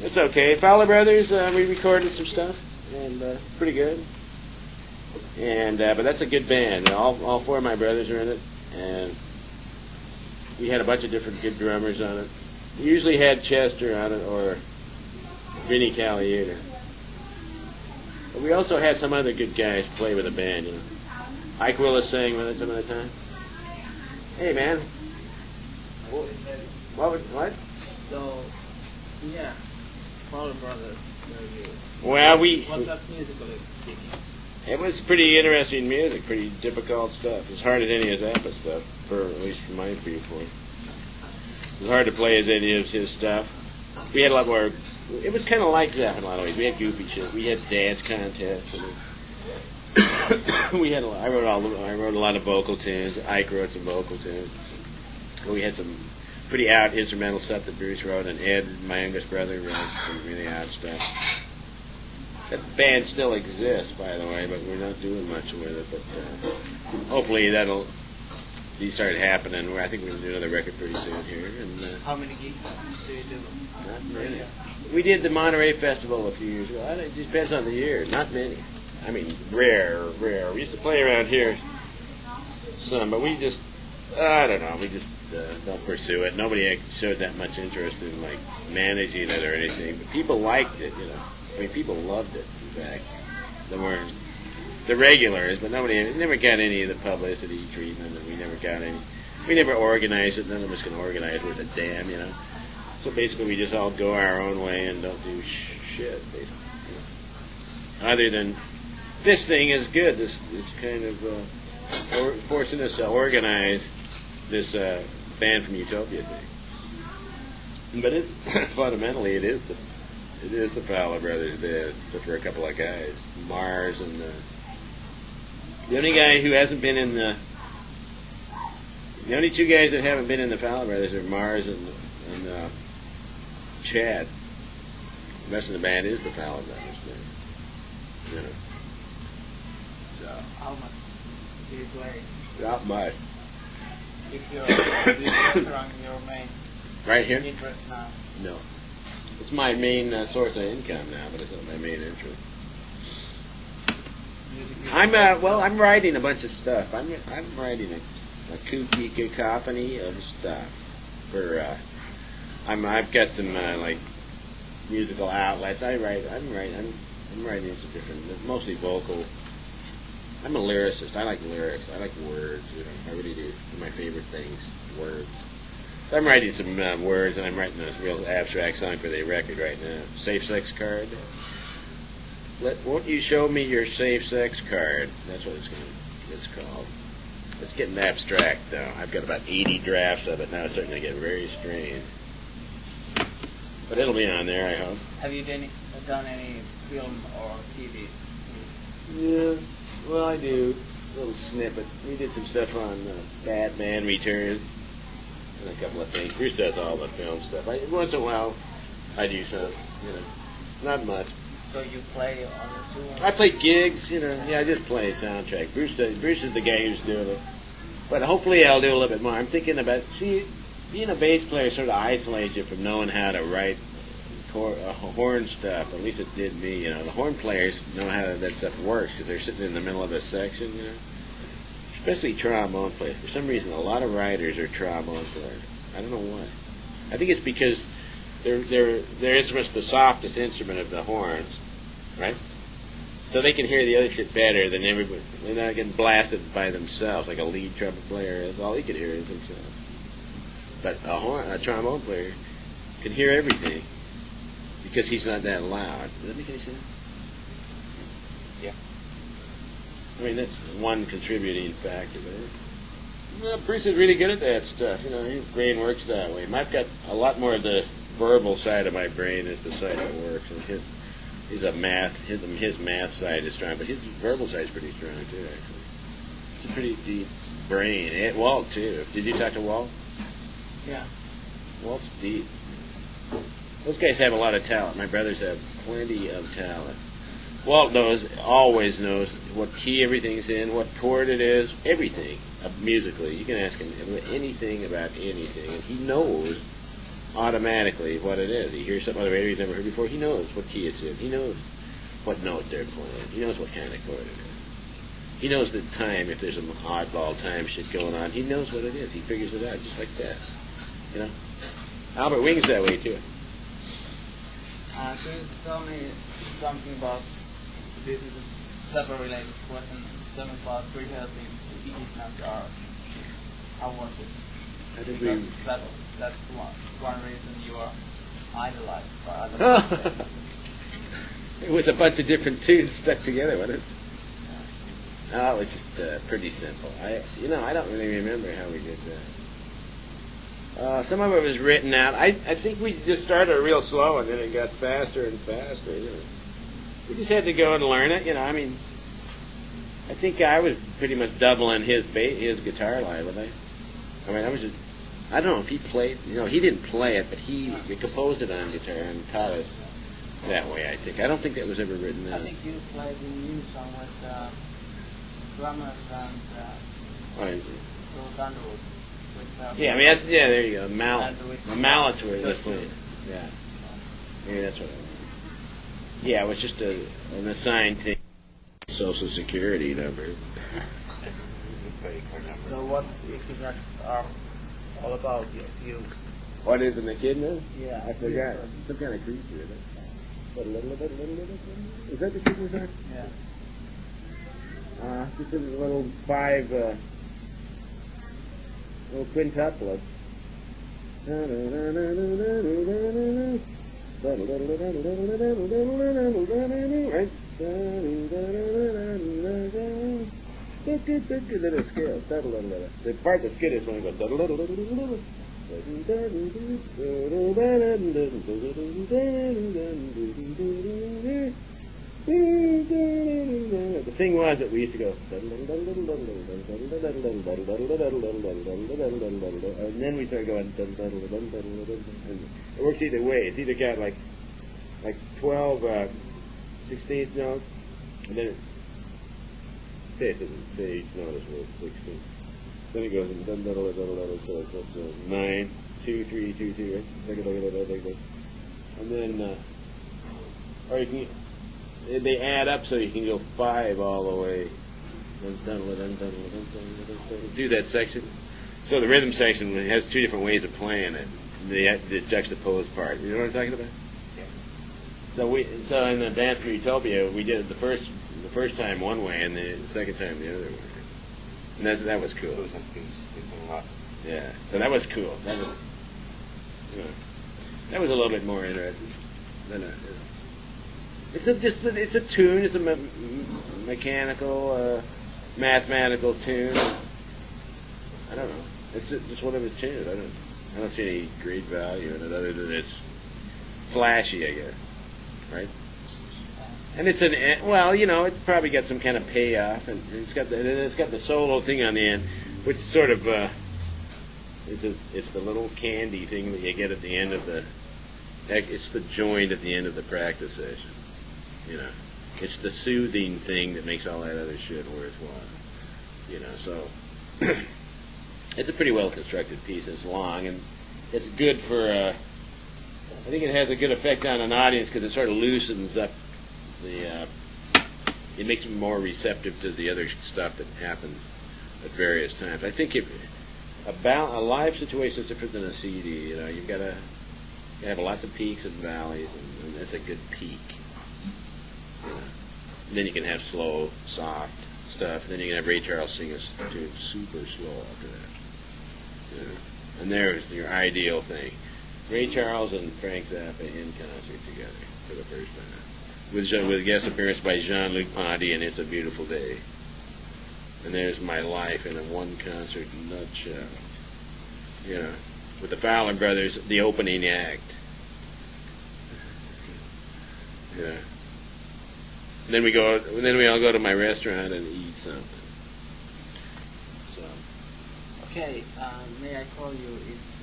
It's okay. Fowler Brothers, we recorded some stuff, and pretty good. And but that's a good band. All four of my brothers are in it, and we had a bunch of different good drummers on it. We usually had Chester on it or Vinnie Colaiuta. But we also had some other good guys play with the band, you know. Ike Willis sang with it some of the time. Hey, man. What? So, yeah, Fowler Brothers. Well, What's that musically speaking? It was pretty interesting music, pretty difficult stuff. As hard as any of Zappa stuff, at least from my viewpoint. It was hard to play as any of his stuff. We had a lot more. It was kind of like Zappa in a lot of ways. We had goofy shit. We had dance contests. And we had. I wrote a lot of vocal tunes. Ike wrote some vocal tunes. We had some pretty out instrumental stuff that Bruce wrote, and Ed, my youngest brother, wrote some really out stuff. That band still exists, by the way, but we're not doing much with it. But hopefully that'll start happening. I think we're going to do another record pretty soon here. And how many gigs do you do? Not many. We did the Monterey Festival a few years ago. It just depends on the year. Not many. I mean, rare. We used to play around here some, but we just, I don't know, we just don't pursue it. Nobody showed that much interest in, like, managing it or anything. But people liked it, you know. I mean, people loved it, in fact. They weren't the regulars, but never got any of the publicity treatment, and we never organized it. None of us can organize worth a damn, you know. So basically, we just all go our own way and don't do shit, basically. You know. Other than, this thing is good. This kind of forcing us to organize this band from Utopia thing. But it's fundamentally, it is the Fowler Brothers band, except for a couple of guys, Mars and the only guy who hasn't been in the only two guys that haven't been in the Fowler Brothers are Mars and Chad. The rest of the band is the Fowler Brothers band. You know. So how much do you play? Not much. If you're on your main right here? interest now? No. It's my main source of income now, but it's not my main interest. I'm writing a bunch of stuff. I'm writing a kooky cacophony of stuff for. I've got some like musical outlets. I'm writing some different, mostly vocal. I'm a lyricist. I like lyrics. I like words. You know, I really do. They're my favorite things. Words. I'm writing some words, and I'm writing a real abstract song for the record right now. Safe sex card. Won't you show me your safe sex card? That's what it's called. It's getting abstract, though. I've got about 80 drafts of it now. It's starting to get very strange. But it'll be on there, I hope. Have you done any film or TV? Yeah, well, I do. A little snippet. We did some stuff on Batman Returns. And a couple of things. Bruce does all the film stuff. Once in a while, I do some, you know. Not much. So you play on the tour? I play gigs, you know. Yeah, I just play soundtrack. Bruce is the guy who's doing it. But hopefully I'll do a little bit more. I'm thinking about, being a bass player sort of isolates you from knowing how to write horn stuff. At least it did me, you know. The horn players know how that stuff works because they're sitting in the middle of a section, you know. Especially trombone players. For some reason, a lot of writers are trombone players. I don't know why. I think it's because their instrument's the softest instrument of the horns, right? So they can hear the other shit better than everybody. They're not getting blasted by themselves like a lead trumpet player is. All he can hear is himself. But a trombone player can hear everything because he's not that loud. Does that make any sense? Yeah. I mean, that's one contributing factor. But Bruce is really good at that stuff. You know, his brain works that way. I've got a lot more of the verbal side of my brain is the side that works, and his math side is strong, but his verbal side is pretty strong too. Actually, it's a pretty deep brain. And Walt too. Did you talk to Walt? Yeah. Walt's deep. Those guys have a lot of talent. My brothers have plenty of talent. Walt always knows what key everything's in, what chord it is, everything musically. You can ask him anything about anything, and he knows automatically what it is. He hears something on the radio he's never heard before. He knows what key it's in. He knows what note they're playing. He knows what kind of chord it is. He knows the time, if there's an oddball time shit going on. He knows what it is. He figures it out just like that. You know? Albert Wing's that way, too. Can you tell me something about, this is a Zappa related question, something about rehearsing the Egypt are. How was it? I think Because that's one reason you are idolized by other people. It was a bunch of different tunes stuck together, wasn't it? Oh, it was just pretty simple. I don't really remember how we did that. Some of it was written out. I think we just started real slow, and then it got faster and faster. You know, we just had to go and learn it. You know, I mean, I think I was pretty much doubling his guitar line, wasn't I? I mean, I don't know if he played. You know, he didn't play it, but he composed it on guitar and taught us that way. I think. I don't think that was ever written down. I think you played the new song with drummers and Phil Underwood. Yeah, I mean there you go. Mallet. The mallets were this playing. Yeah. Maybe that's what it was. Yeah, it was just an assigned thing. Social Security number. So what the Echidnas are all about, you? What is an echidna? Yeah. I forgot. Some kind of creature, isn't it? Is that the echidna song? Yeah. Just a little five, little quintuplet. Right? Little scale. The part that's good is when it goes. The thing was that we used to go, and then we started going, it works either way. It's either got like 12 16th notes, and then say each note is worth 16. Then it goes 9, 2, 3, 2, 2, right? And then, or you can, they add up so you can go 5 all the way. Do that section. So the rhythm section has 2 different ways of playing it. The juxtaposed part. You know what I'm talking about? Yeah. So in the Dance for Utopia, we did it the first time one way, and the second time the other way. And that was cool. Yeah. So that was cool. That was, that was a little bit more interesting than it's a tune. It's a mechanical, mathematical tune. I don't know. It's just one of his tunes. I don't see any great value in it other than it's flashy, I guess. Right? And it's it's probably got some kind of payoff, and it's got the solo thing on the end, which sort of it's the little candy thing that you get at the end of it's the joint at the end of the practice session. You know, it's the soothing thing that makes all that other shit worthwhile. You know, so it's a pretty well constructed piece. It's long, and it's good for. I think it has a good effect on an audience because it sort of loosens up it makes them more receptive to the other stuff that happens at various times. I think a live situation is different than a CD. You know, you've got to have lots of peaks and valleys, and that's a good peak. You know. And then you can have slow, soft stuff. And then you can have Ray Charles sing a tune super slow after that. You know. And there's your ideal thing: Ray Charles and Frank Zappa in concert together for the first time. With guest appearance by Jean-Luc Ponty and It's a Beautiful Day. And there's my life in a one-concert nutshell. You know, with the Fowler brothers, the opening act. Yeah. Then we all go to my restaurant and eat something. So. Okay, may I call you if